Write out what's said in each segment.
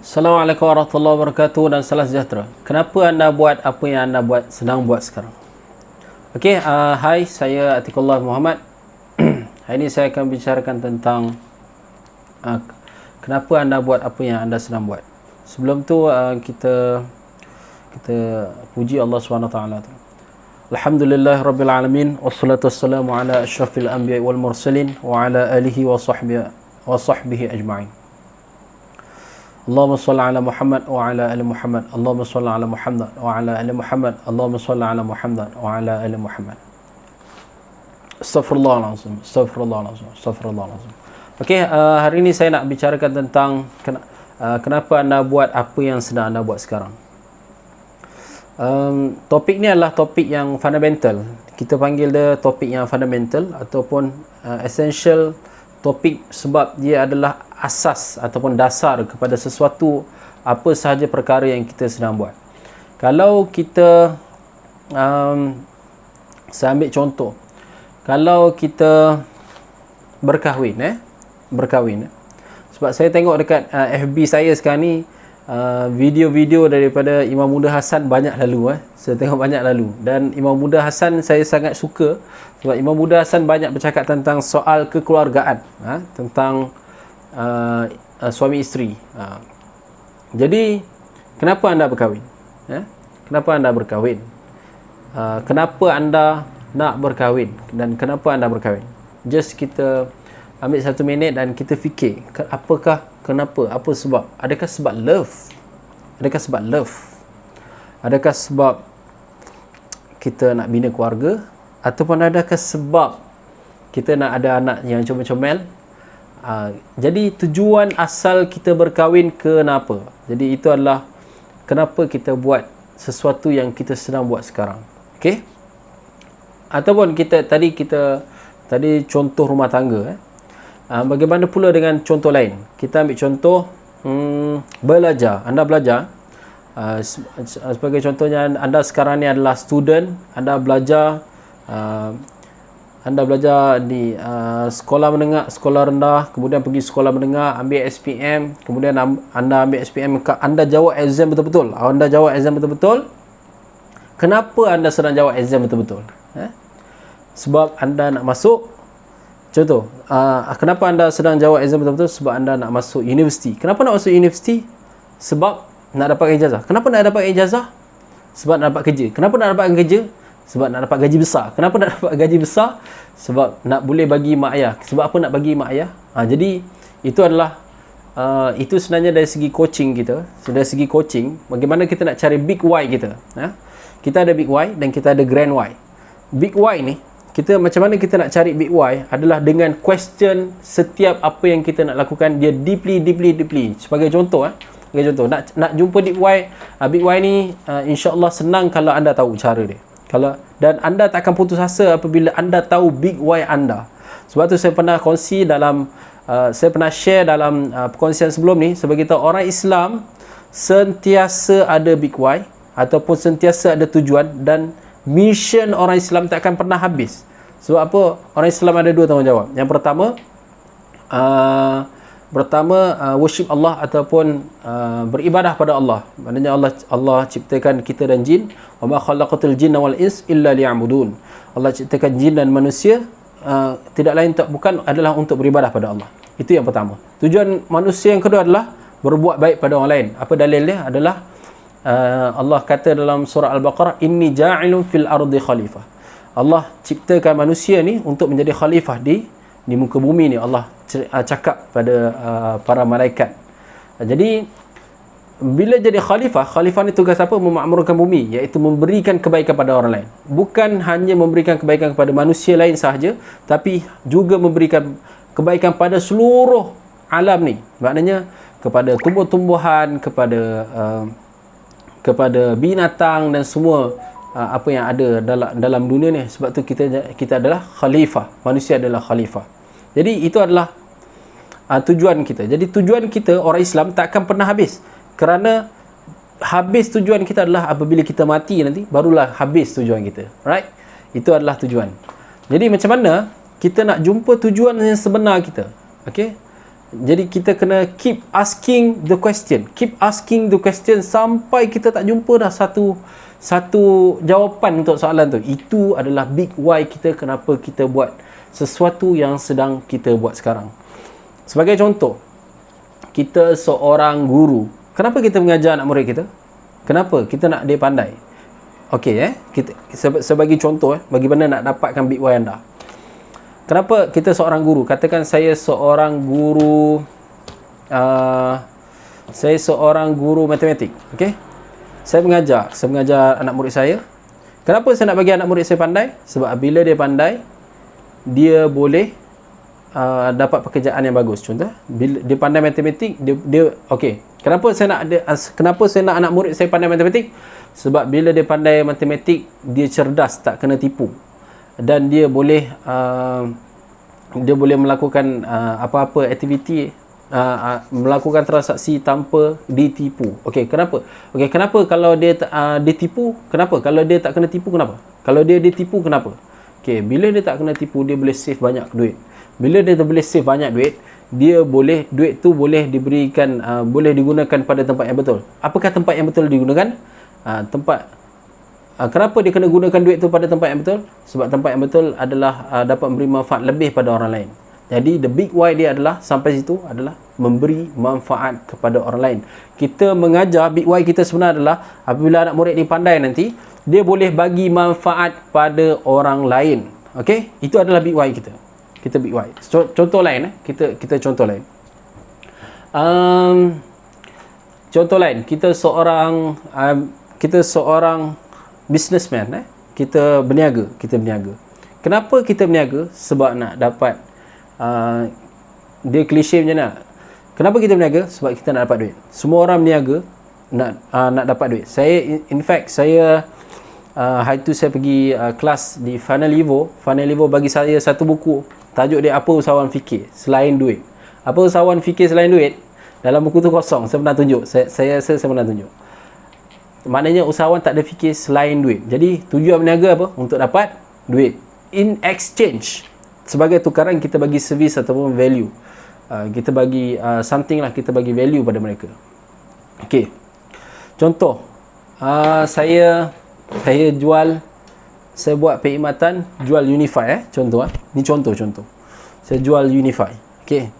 Assalamualaikum warahmatullahi wabarakatuh dan salam sejahtera. Kenapa anda buat apa yang anda sedang buat sekarang? Okey, hai, saya Atiqullah Muhammad. Hari ini saya akan bicarakan tentang kenapa anda buat apa yang anda sedang buat. Sebelum tu kita puji Allah SWT. Alhamdulillah Rabbil Alamin, wassalatu wassalamu ala asyrafil anbiya wal mursalin wa ala alihi wa sahbihi ajma'in. Allahumma salli ala Muhammad wa ala ali Muhammad. Allahumma salli ala Muhammad wa ala ali Muhammad. Allahumma salli ala Muhammad wa ala ali Muhammad. Astaghfirullahalazim. Astaghfirullahalazim. Astaghfirullahalazim. Okey, hari ini saya nak bicarakan tentang kenapa anda buat apa yang sedang anda buat sekarang. Topik ni adalah topik yang fundamental. Kita panggil dia topik yang fundamental ataupun essential topik sebab dia adalah asas ataupun dasar kepada sesuatu apa sahaja perkara yang kita sedang buat. Kalau kita saya ambil contoh, kalau kita berkahwin sebab saya tengok dekat FB saya sekarang ni video-video daripada Imam Muda Hassan banyak lalu saya tengok banyak lalu, dan Imam Muda Hassan saya sangat suka sebab Imam Muda Hassan banyak bercakap tentang soal kekeluargaan, tentang suami isteri. Jadi kenapa anda berkahwin? Kenapa anda berkahwin? Kenapa anda nak berkahwin dan kenapa anda berkahwin? Just kita ambil 1 minit dan kita fikir, kenapa, apa sebab? Adakah sebab love? Adakah sebab kita nak bina keluarga? Ataupun adakah sebab kita nak ada anak yang comel-comel? Jadi tujuan asal kita berkahwin kenapa? Jadi itu adalah kenapa kita buat sesuatu yang kita sedang buat sekarang. Okey? Ataupun tadi contoh rumah tangga. Bagaimana pula dengan contoh lain? Kita ambil contoh belajar. Anda belajar. Sebagai contohnya, anda sekarang ni adalah student. Anda belajar di sekolah menengah, sekolah rendah, kemudian pergi sekolah menengah, ambil SPM, kemudian anda ambil SPM, anda jawab exam betul-betul. Anda jawab exam betul-betul. Kenapa anda sedang jawab exam betul-betul? Sebab anda nak masuk. Contoh, kenapa anda sedang jawab exam betul-betul? Sebab anda nak masuk universiti. Kenapa nak masuk universiti? Sebab nak dapat ijazah. Kenapa nak dapat ijazah? Sebab nak dapat kerja. Kenapa nak dapat kerja? Sebab nak dapat gaji besar. Kenapa nak dapat gaji besar? Sebab nak boleh bagi mak ayah. Sebab apa nak bagi mak ayah? Jadi itu adalah itu sebenarnya dari segi coaching kita. Dari segi coaching, bagaimana kita nak cari big why kita. Kita ada big why dan kita ada grand why. Big why ni, macam mana kita nak cari big why adalah dengan question setiap apa yang kita nak lakukan dia deeply. Sebagai contoh, nak jumpa big why ni insya-Allah senang kalau anda tahu cara dia. Dan anda tak akan putus asa apabila anda tahu big why anda. Sebab tu saya pernah share dalam perkongsian sebelum ni, sebagai tahu orang Islam sentiasa ada big why ataupun sentiasa ada tujuan, dan mission orang Islam tak akan pernah habis. Sebab apa? Orang Islam ada 2 tanggungjawab. Yang pertama worship Allah ataupun beribadah pada Allah. Maknanya Allah ciptakan kita dan jin. Wa ma khalaqatul jinna wal ins illa liya'budun. Allah ciptakan jin dan manusia tidak lain bukan adalah untuk beribadah pada Allah. Itu yang pertama. Tujuan manusia yang kedua adalah berbuat baik pada orang lain. Apa dalilnya? Adalah Allah kata dalam surah Al-Baqarah, inni ja'ilun fil ardi khalifah. Allah ciptakan manusia ni untuk menjadi khalifah di muka bumi ni. Allah cakap pada para malaikat. Jadi bila jadi khalifah ni tugas apa? Memakmurkan bumi, iaitu memberikan kebaikan pada orang lain. Bukan hanya memberikan kebaikan kepada manusia lain sahaja, tapi juga memberikan kebaikan pada seluruh alam ni. Maknanya kepada tumbuh-tumbuhan, kepada binatang dan semua apa yang ada dalam dunia ni. Sebab tu kita adalah khalifah. Manusia adalah khalifah. Jadi itu adalah tujuan kita. Jadi tujuan kita orang Islam tak akan pernah habis. Kerana habis tujuan kita adalah apabila kita mati nanti, barulah habis tujuan kita. Right? Itu adalah tujuan. Jadi macam mana kita nak jumpa tujuan yang sebenar kita? Okey? Jadi kita kena keep asking the question. Keep asking the question sampai kita tak jumpa dah satu jawapan untuk soalan tu. Itu adalah big why kita kenapa kita buat sesuatu yang sedang kita buat sekarang. Sebagai contoh, kita seorang guru. Kenapa kita mengajar anak murid kita? Kenapa kita nak dia pandai? Okey, kita sebagai contoh, bagaimana nak dapatkan big why anda. Kenapa kita seorang guru? Katakan saya seorang guru matematik. Okey? Saya mengajar anak murid saya. Kenapa saya nak bagi anak murid saya pandai? Sebab bila dia pandai, dia boleh dapat pekerjaan yang bagus. Contoh, bila dia pandai matematik, dia okey. Kenapa saya nak anak murid saya pandai matematik? Sebab bila dia pandai matematik, dia cerdas, tak kena tipu. Dan dia boleh melakukan apa-apa aktiviti, melakukan transaksi tanpa ditipu. Okey, kenapa? Okey, kenapa kalau dia ditipu? Kenapa? Kalau dia tak kena tipu, kenapa? Kalau dia ditipu, kenapa? Okey, bila dia tak kena tipu, dia boleh save banyak duit. Bila dia boleh save banyak duit, duit tu boleh diberikan, boleh digunakan pada tempat yang betul. Apakah tempat yang betul digunakan? Kenapa dia kena gunakan duit tu pada tempat yang betul? Sebab tempat yang betul adalah dapat memberi manfaat lebih pada orang lain. Jadi the big why dia adalah sampai situ adalah memberi manfaat kepada orang lain. Kita mengajar, big why kita sebenarnya adalah apabila anak murid ni pandai nanti, dia boleh bagi manfaat pada orang lain. Okey? Itu adalah big why kita. Kita big why. Contoh lain, kita contoh lain. Contoh lain, kita seorang businessman, kita berniaga. Kenapa kita berniaga? Sebab nak dapat dia klise macam mana? Kenapa kita berniaga? Sebab kita nak dapat duit. Semua orang berniaga nak dapat duit. Saya hari tu saya pergi kelas di Funnel Evo bagi saya satu buku, tajuk dia Apa Usahawan Fikir Selain Duit. Apa usahawan fikir selain duit? Dalam buku tu kosong. Saya pernah tunjuk. Saya pernah tunjuk. Maknanya usahawan tak ada fikir selain duit. Jadi tujuan berniaga apa? Untuk dapat duit. In exchange, sebagai tukaran kita bagi servis ataupun value. Kita bagi something lah, kita bagi value pada mereka. Okey. Contoh, saya buat perkhidmatan jual Unify contoh. Ni contoh. Saya jual Unify. Okey.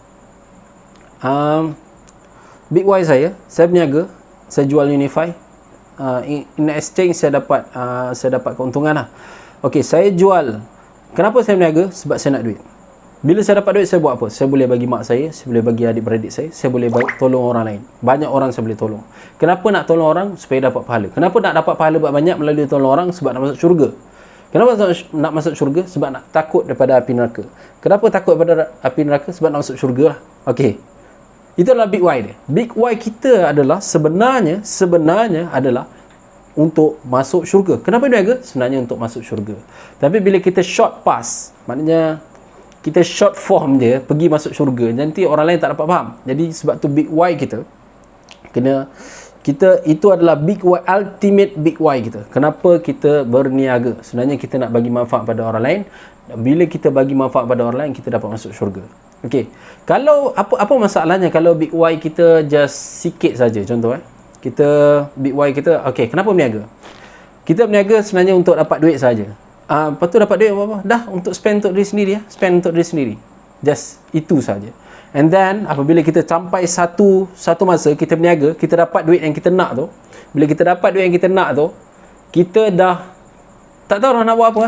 Big why saya berniaga, saya jual Unify. In exchange saya dapat keuntungan lah. Okey, saya jual. Kenapa saya berniaga? Sebab saya nak duit. Bila saya dapat duit, saya buat apa? Saya boleh bagi mak saya boleh bagi adik-beradik saya boleh tolong orang lain. Banyak orang saya boleh tolong. Kenapa nak tolong orang? Supaya dapat pahala. Kenapa nak dapat pahala banyak melalui tolong orang? Sebab nak masuk syurga. Kenapa nak masuk syurga? Sebab nak takut daripada api neraka. Kenapa takut daripada api neraka? Sebab nak masuk syurga lah. Okey. Itu adalah big why dia. Big why kita adalah sebenarnya adalah untuk masuk syurga. Kenapa berniaga? Sebenarnya untuk masuk syurga. Tapi bila kita short pass, maknanya kita short form dia pergi masuk syurga, nanti orang lain tak dapat faham. Jadi sebab tu big why kita itu adalah big why, ultimate big why kita. Kenapa kita berniaga? Sebenarnya kita nak bagi manfaat pada orang lain. Bila kita bagi manfaat pada orang lain, kita dapat masuk syurga. Okey. Kalau apa masalahnya kalau big why kita just sikit saja, contoh kita big why kita okey, kenapa berniaga? Kita berniaga sebenarnya untuk dapat duit saja. Lepas tu dapat duit apa-apa? Dah untuk spend untuk diri sendiri spend untuk diri sendiri. Just itu saja. And then apabila kita sampai satu masa kita berniaga, kita dapat duit yang kita nak tu. Bila kita dapat duit yang kita nak tu, kita dah tak tahu nak buat apa.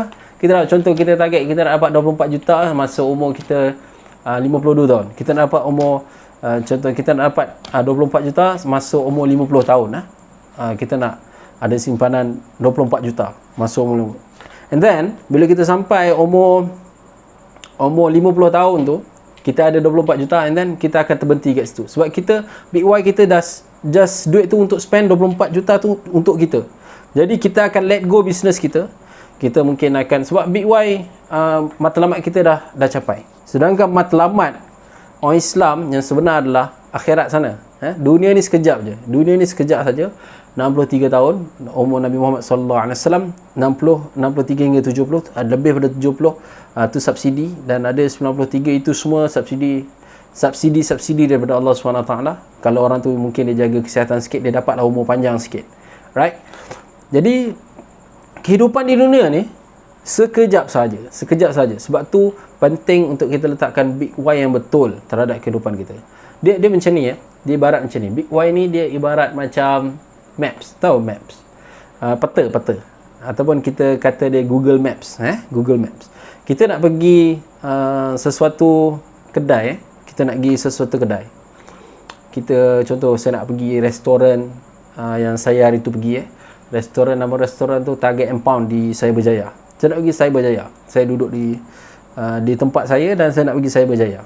Contoh kita target kita nak dapat 24 juta masa umur kita 52 tahun. Kita nak dapat umur contoh kita nak dapat 24 juta masuk umur 50 tahun. Kita nak ada simpanan 24 juta masuk umur. And then bila kita sampai umur 50 tahun tu, kita ada 24 juta, and then kita akan terhenti kat situ. Sebab kita big why kita dah just duit tu untuk spend 24 juta tu untuk kita. Jadi kita akan let go business kita. Kita mungkin akan, sebab big why matlamat kita dah capai. Sedangkan matlamat orang Islam yang sebenar adalah akhirat sana. Dunia ni sekejap je. Dunia ni sekejap saja. 63 tahun umur Nabi Muhammad sallallahu alaihi wasallam, 63 hingga 70, lebih pada 70 tu subsidi, dan ada 93 itu semua subsidi subsidi daripada Allah SWT. Kalau orang tu mungkin dia jaga kesihatan sikit, dia dapatlah umur panjang sikit, right? Jadi kehidupan di dunia ni sekejap saja. Sebab tu penting untuk kita letakkan big why yang betul terhadap kehidupan kita. Dia macam ni ya. Dia ibarat macam ni. Big why ni dia ibarat macam maps. Tahu maps? Peta. Ataupun kita kata dia Google Maps, Google Maps. Kita nak pergi sesuatu kedai, kita nak pergi sesuatu kedai. Kita contoh saya nak pergi restoran yang saya hari tu pergi nama restoran tu Target and Pound di Cyberjaya. Saya nak pergi Cyberjaya. Saya duduk di tempat saya dan saya nak pergi Cyberjaya.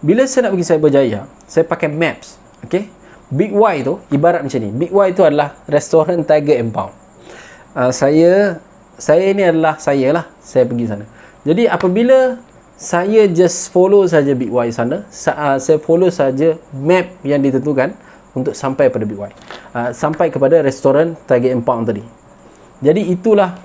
Bila saya nak pergi Cyberjaya, saya pakai maps. Okey. Big Y tu ibarat macam ni. Big Y tu adalah restoran Target and Pound. Saya ni adalah saya pergi sana. Jadi apabila saya just follow saja Big Y sana, saya follow saja map yang ditentukan untuk sampai pada Big Y. Sampai kepada restoran Target and Pound tadi. Jadi itulah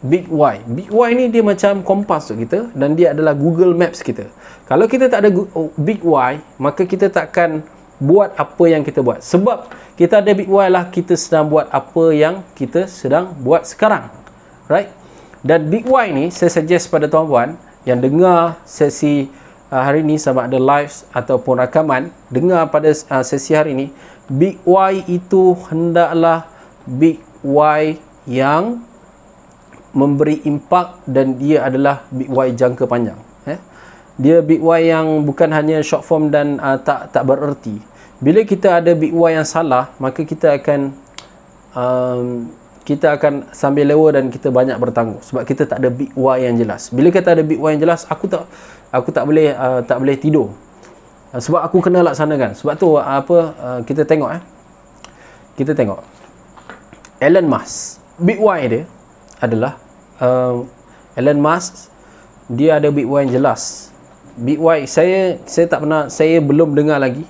Big Y. Big Y ni dia macam kompas untuk kita dan dia adalah Google Maps kita. Kalau kita tak ada Big Y, maka kita takkan buat apa yang kita buat. Sebab kita ada Big Y lah, kita sedang buat apa yang kita sedang buat sekarang. Right? Dan Big Y ni saya suggest pada tuan-puan yang dengar sesi hari ni, sama ada live ataupun rakaman, dengar pada sesi hari ni, Big Y itu hendaklah Big Y yang memberi impak dan dia adalah Big Y jangka panjang. Dia Big Y yang bukan hanya short form dan tak bererti. Bila kita ada Big Y yang salah, maka kita akan sambil lewa dan kita banyak bertangguh sebab kita tak ada Big Y yang jelas. Bila kita ada Big Y yang jelas, aku tak boleh tidur. Sebab aku kena laksanakan. Sebab tu kita tengok Kita tengok Elon Musk. Big Y dia adalah Elon Musk, dia ada Big Y yang jelas. Big Y saya tak pernah, saya belum dengar lagi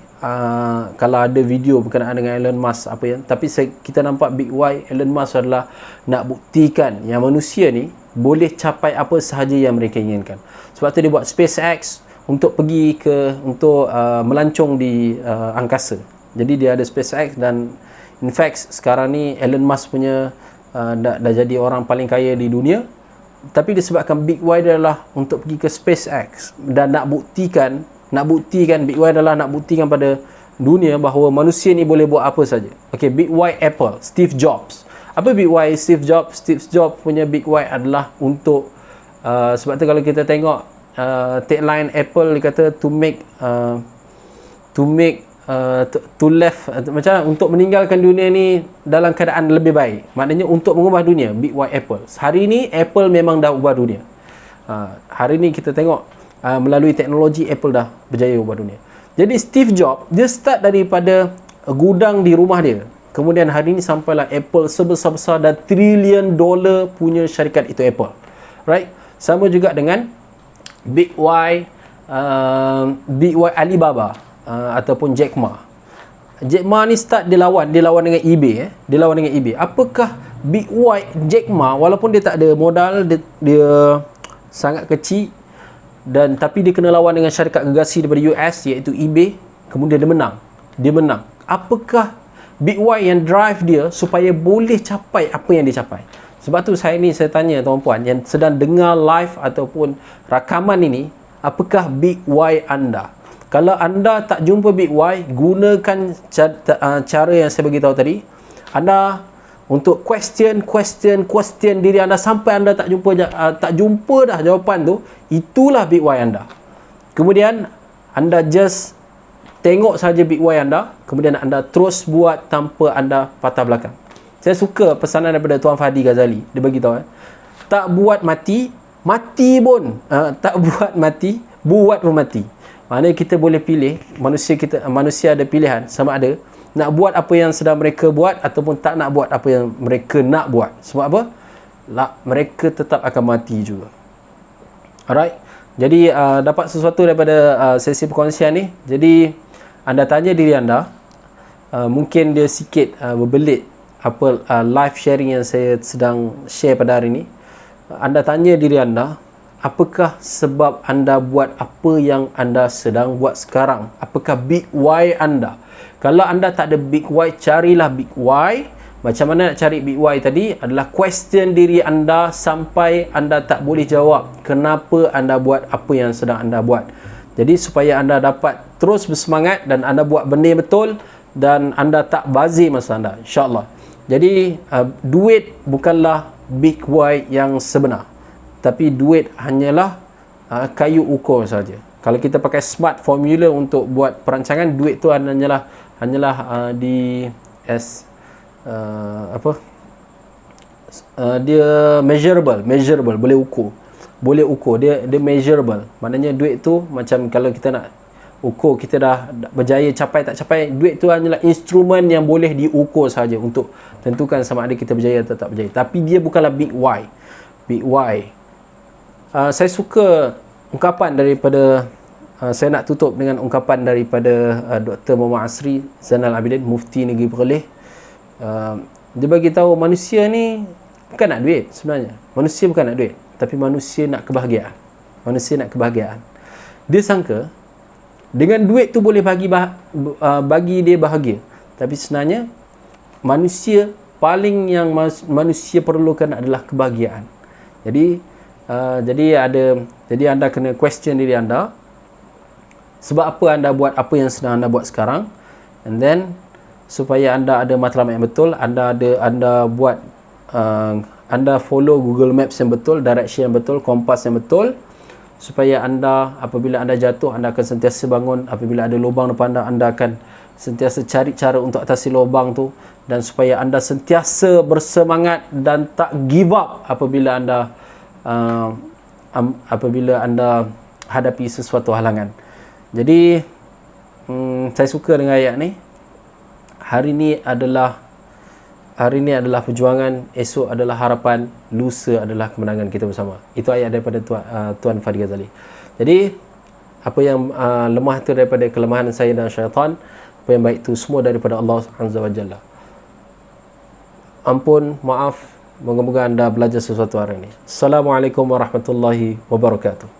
kalau ada video berkenaan dengan Elon Musk tapi kita nampak Big Y Elon Musk adalah nak buktikan yang manusia ni boleh capai apa sahaja yang mereka inginkan. Sebab tu dia buat SpaceX untuk pergi untuk melancong di angkasa. Jadi dia ada SpaceX dan in fact sekarang ni Elon Musk punya dah jadi orang paling kaya di dunia. Tapi disebabkan Big Y dia adalah untuk pergi ke SpaceX dan nak buktikan Big Y adalah nak buktikan pada dunia bahawa manusia ni boleh buat apa saja. Okey, Big Y Apple, Steve Jobs. Apa Big Y Steve Jobs? Steve Jobs punya Big Y adalah untuk sebab tu kalau kita tengok tagline Apple, dia kata untuk meninggalkan dunia ni dalam keadaan lebih baik. Maknanya untuk mengubah dunia. Big Y Apple. Hari ni Apple memang dah ubah dunia. Hari ni kita tengok melalui teknologi Apple dah berjaya ubah dunia. Jadi Steve Jobs dia start daripada gudang di rumah dia. Kemudian hari ni sampailah Apple sebesar-besar dan $1 trillion punya syarikat itu Apple. Right? Sama juga dengan Big Y Alibaba. Ataupun Jack Ma. Jack Ma ni start dia lawan dengan eBay. Dia lawan dengan eBay. Apakah Big Y Jack Ma, walaupun dia tak ada modal, dia sangat kecil tapi dia kena lawan dengan syarikat gegasi daripada US iaitu eBay, kemudian dia menang. Apakah Big Y yang drive dia supaya boleh capai apa yang dia capai? Sebab tu saya tanya tuan-puan yang sedang dengar live ataupun rakaman ini, apakah Big Y anda? Kalau anda tak jumpa Big Y, gunakan cara yang saya bagi tahu tadi. Anda untuk question diri anda sampai anda tak jumpa dah jawapan tu, itulah Big Y anda. Kemudian anda just tengok saja Big Y anda, kemudian anda terus buat tanpa anda patah belakang. Saya suka pesanan daripada Tuan Fahdi Ghazali. Dia bagi tahu tak buat mati pun tak buat mati, buat pun mati. Maknanya kita boleh pilih, manusia ada pilihan sama ada nak buat apa yang sedang mereka buat ataupun tak nak buat apa yang mereka nak buat. Sebab apa? Mereka tetap akan mati juga. Alright. Jadi dapat sesuatu daripada sesi perkongsian ni. Jadi anda tanya diri anda, mungkin dia sikit berbelit live sharing yang saya sedang share pada hari ni. Anda tanya diri anda, apakah sebab anda buat apa yang anda sedang buat sekarang? Apakah big why anda? Kalau anda tak ada big why, carilah big why. Macam mana nak cari big why tadi? Adalah question diri anda sampai anda tak boleh jawab kenapa anda buat apa yang sedang anda buat. Jadi supaya anda dapat terus bersemangat dan anda buat benda yang betul dan anda tak bazir masa anda, insyaAllah. Jadi duit bukanlah big why yang sebenar, tapi duit hanyalah kayu ukur saja. Kalau kita pakai smart formula untuk buat perancangan, duit tu hanyalah dia measurable, boleh ukur, dia measurable. Maknanya duit tu macam kalau kita nak ukur kita dah berjaya capai tak capai, duit tu hanyalah instrumen yang boleh diukur saja untuk tentukan sama ada kita berjaya atau tak berjaya. Tapi dia bukanlah big why. Saya suka ungkapan daripada saya nak tutup dengan ungkapan daripada Dr. Muhammad Asri Zainal Abidin, Mufti Negeri Perlis. Dia bagi tahu manusia ni bukan nak duit sebenarnya. Manusia bukan nak duit, tapi manusia nak kebahagiaan. Dia sangka dengan duit tu boleh bagi dia bahagia. Tapi sebenarnya manusia paling yang manusia perlukan adalah kebahagiaan. Jadi anda kena question diri anda, sebab apa anda buat apa yang sedang anda buat sekarang, and then supaya anda ada matlamat yang betul, anda follow Google Maps yang betul, direction yang betul, kompas yang betul, supaya anda apabila anda jatuh, anda akan sentiasa bangun. Apabila ada lubang depan anda akan sentiasa cari cara untuk atasi lubang tu, dan supaya anda sentiasa bersemangat dan tak give up apabila anda hadapi sesuatu halangan. Jadi saya suka dengan ayat ni. Hari ni adalah perjuangan, esok adalah harapan, lusa adalah kemenangan kita bersama. Itu ayat daripada Tuan Fadi Ghazali. Jadi apa yang lemah itu daripada kelemahan saya dan syaitan, apa yang baik itu semua daripada Allah Azza wa Jalla. Ampun, maaf, moga-moga anda belajar sesuatu hari ini. Assalamualaikum warahmatullahi wabarakatuh.